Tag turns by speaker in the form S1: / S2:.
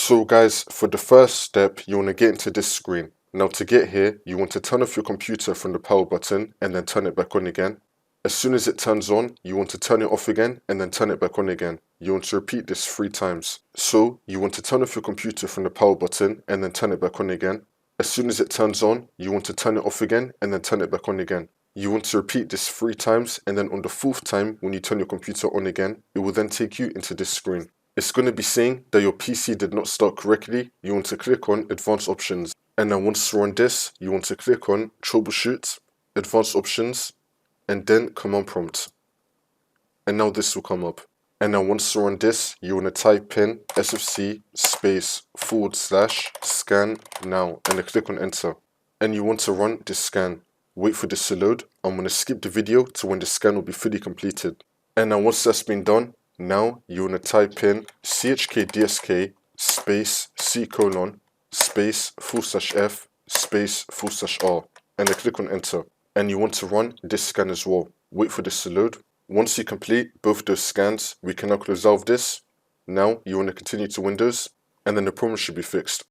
S1: So guys, for the first step, you want to get into this screen. Now to get here, you want to turn off your computer from the power button and then turn it back on again. As soon as it turns on, you want to turn it off again and then turn it back on again. You want to repeat this 3 times. So you want to turn off your computer from the power button and then turn it back on again. As soon as it turns on, you want to turn it off again and then turn it back on again. You want to repeat this 3 times, and then on the 4th time, when you turn your computer on again, it will then take you into this screen. It's going to be saying that your PC did not start correctly. You want to click on Advanced Options. And then once you're on this, you want to click on Troubleshoot, Advanced Options, and then Command Prompt. And now this will come up. And now once you're on this, you want to type in sfc /scan now and then click on Enter. And you want to run this scan. Wait for this to load. I'm going to skip the video to when the scan will be fully completed. And now once that's been done, now you want to type in chkdsk /c:/f//r and then click on Enter. And you want to run this scan as well. Wait for this to load. Once you complete both those scans, we can now close out of this. Now you want to continue to Windows, and then the problem should be fixed.